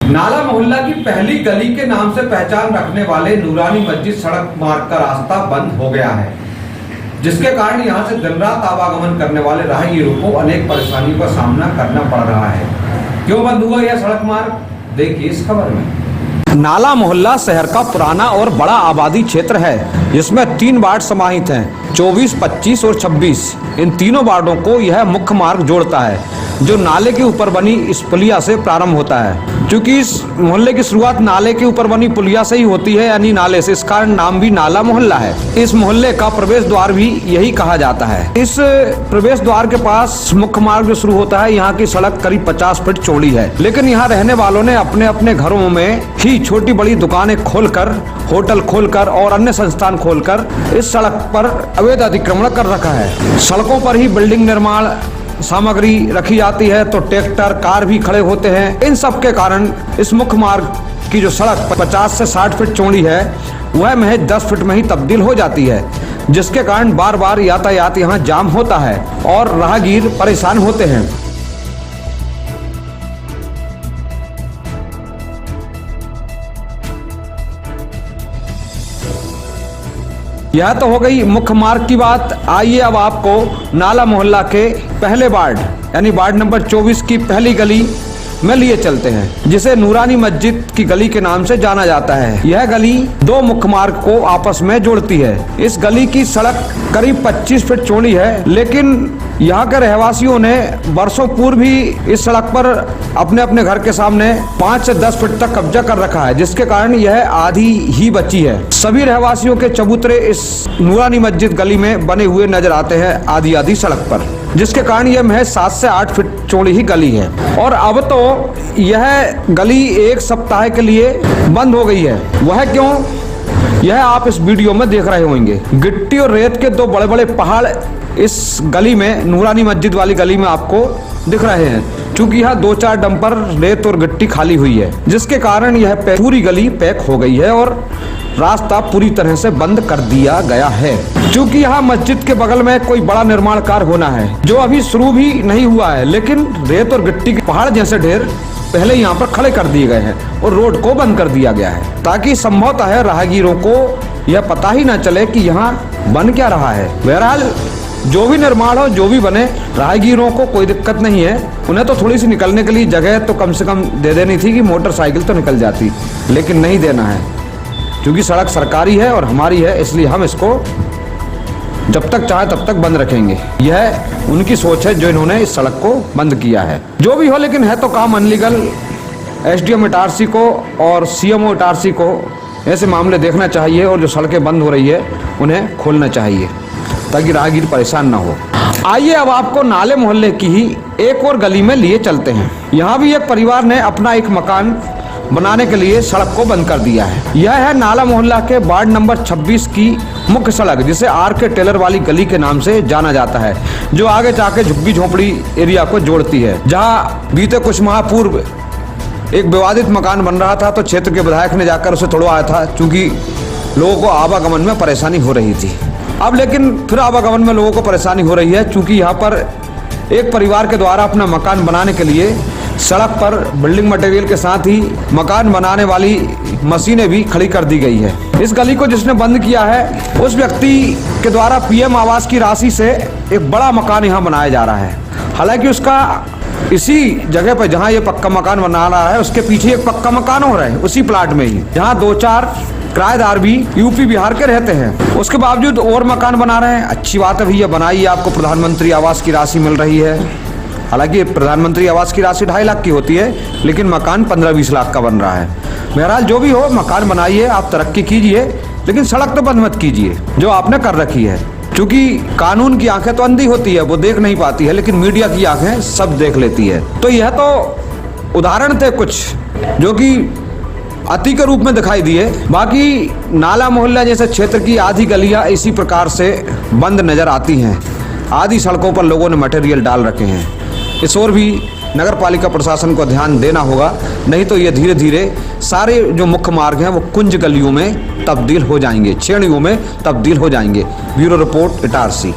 नाला मोहल्ला की पहली गली के नाम से पहचान रखने वाले नूरानी मस्जिद सड़क मार्ग का रास्ता बंद हो गया है, जिसके कारण यहां से दिन रात आवागमन करने वाले राहगीरों को अनेक परेशानियों का सामना करना पड़ रहा है। क्यों बंद हुआ यह सड़क मार्ग, देखिए इस खबर में। नाला मोहल्ला शहर का पुराना और बड़ा आबादी क्षेत्र है, जिसमें 3 वार्ड समाहित हैं, 24, 25 और 26। इन तीनों वार्डों को यह मुख्य मार्ग जोड़ता है, जो नाले के ऊपर बनी इस पुलिया से प्रारंभ होता है। क्योंकि इस मोहल्ले की शुरुआत नाले के ऊपर बनी पुलिया से ही होती है, यानी नाले से, इस कारण नाम भी नाला मोहल्ला है। इस मोहल्ले का प्रवेश द्वार भी यही कहा जाता है। इस प्रवेश द्वार के पास मुख्य मार्ग जो शुरू होता है, यहाँ की सड़क करीब 50 फीट चौड़ी है, लेकिन यहाँ रहने वालों ने अपने अपने घरों में ही छोटी बड़ी दुकानें खोलकर, होटल खोलकर और अन्य संस्थान खोलकर इस सड़क पर अवैध अतिक्रमण कर रखा है। सड़कों पर ही बिल्डिंग निर्माण सामग्री रखी जाती है, तो ट्रैक्टर, कार भी खड़े होते हैं। इन सब के कारण इस मुख्य मार्ग की जो सड़क 50 से 60 फीट चौड़ी है, वह महज 10 फीट में ही तब्दील हो जाती है, जिसके कारण बार बार यातायात यहाँ जाम होता है और राहगीर परेशान होते हैं। यह तो हो गई मुख्य मार्ग की बात। आइए अब आपको नाला मोहल्ला के पहले वार्ड यानी वार्ड नंबर 24 की पहली गली में लिए चलते हैं, जिसे नूरानी मस्जिद की गली के नाम से जाना जाता है। यह गली 2 मुख्य मार्ग को आपस में जोड़ती है। इस गली की सड़क करीब 25 फीट चौड़ी है, लेकिन यहाँ के रहवासियों ने वर्षों पूर्व ही इस सड़क पर अपने अपने घर के सामने 5 से 10 फीट तक कब्जा कर रखा है, जिसके कारण यह आधी ही बची है। सभी रहवासियों के चबूतरे इस नूरानी मस्जिद गली में बने हुए नजर आते हैं आधी आधी सड़क पर, जिसके कारण यह महज 7 से 8 फीट चौड़ी ही गली है। और अब तो यह गली 1 सप्ताह के लिए बंद हो गई है। वह क्यों, यह आप इस वीडियो में देख रहे होंगे। गिट्टी और रेत के 2 बड़े बड़े पहाड़ इस गली में, नूरानी मस्जिद वाली गली में आपको दिख रहे हैं, क्योंकि यहाँ 2-4 डंपर रेत और गिट्टी खाली हुई है, जिसके कारण यह पूरी गली पैक हो गई है और रास्ता पूरी तरह से बंद कर दिया गया है। क्योंकि यहाँ मस्जिद के बगल में कोई बड़ा निर्माण कार्य होना है, जो अभी शुरू भी नहीं हुआ है, लेकिन रेत और गिट्टी के पहाड़ जैसे ढेर पहले यहाँ पर खड़े कर दिए गए हैं और रोड को बंद कर दिया गया है, ताकि संभवतः राहगीरों को यह पता ही न चले कि यहाँ बन क्या रहा है। बहरहाल जो भी निर्माण हो, जो भी बने, राहगीरों को कोई दिक्कत नहीं है। उन्हें तो थोड़ी सी निकलने के लिए जगह तो कम से कम दे देनी थी कि मोटरसाइकिल तो निकल जाती, लेकिन नहीं देना है, क्योंकि सड़क सरकारी है और हमारी है, इसलिए हम इसको जब तक चाहे तब तक बंद रखेंगे। यह उनकी सोच है जो इन्होंने इस सड़क को बंद किया है। जो भी हो, लेकिन है तो काम अनलीगल। SDM इटारसी को और CMO इटारसी को ऐसे मामले देखना चाहिए और जो सड़कें बंद हो रही है उन्हें खोलना चाहिए, ताकि राहगीर परेशान ना हो। आइए अब आपको नाले मोहल्ले की ही एक और गली में लिए चलते हैं। यहाँ भी एक परिवार ने अपना एक मकान बनाने के लिए सड़क को बंद कर दिया है। यह है नाला मोहल्ला के वार्ड नंबर 26 की मुख्य सड़क, जिसे RK टेलर वाली गली के नाम से जाना जाता है, जो आगे जाके झुग्गी झोपड़ी एरिया को जोड़ती है। जहाँ बीते कुछ माह पूर्व एक विवादित मकान बन रहा था, तो क्षेत्र के विधायक ने जाकर उसे तोड़वाया था, क्योंकि लोगों को आवागमन में परेशानी हो रही थी। अब लेकिन फिर आवागमन में लोगों को परेशानी हो रही है, क्योंकि यहाँ पर एक परिवार के द्वारा अपना मकान बनाने के लिए सड़क पर बिल्डिंग मटेरियल के साथ ही मकान बनाने वाली मशीनें भी खड़ी कर दी गई है। इस गली को जिसने बंद किया है, उस व्यक्ति के द्वारा PM आवास की राशि से एक बड़ा मकान यहाँ बनाया जा रहा है। हालांकि उसका इसी जगह पर जहाँ ये पक्का मकान बना रहा है, उसके पीछे एक पक्का मकान हो रहा है, उसी प्लाट में ही, जहाँ 2-4 किराएदार भी UP बिहार के रहते हैं। उसके बावजूद और मकान बना रहे हैं। अच्छी बात है भैया, बनाइए, आपको प्रधानमंत्री आवास की राशि मिल रही है। हालांकि प्रधानमंत्री आवास की राशि 2.5 लाख की होती है, लेकिन मकान 15-20 लाख का बन रहा है। बहरहाल जो भी हो, मकान बनाइए, आप तरक्की कीजिए, लेकिन सड़क तो बंद मत कीजिए जो आपने कर रखी है। क्योंकि कानून की आंखें तो अंधी होती है, वो देख नहीं पाती है, लेकिन मीडिया की आंखें सब देख लेती है। तो यह तो उदाहरण थे कुछ जो कि अति के रूप में दिखाई दिए। बाकी नाला मोहल्ला जैसे क्षेत्र की आधी गलियां इसी प्रकार से बंद नजर आती हैं। आधी सड़कों पर लोगों ने मटेरियल डाल रखे हैं। इस ओर भी नगर पालिका प्रशासन को ध्यान देना होगा, नहीं तो ये धीरे धीरे सारे जो मुख्य मार्ग हैं वो कुंज गलियों में तब्दील हो जाएंगे, श्रेणियों में तब्दील हो जाएंगे। Bureau report Itarsi.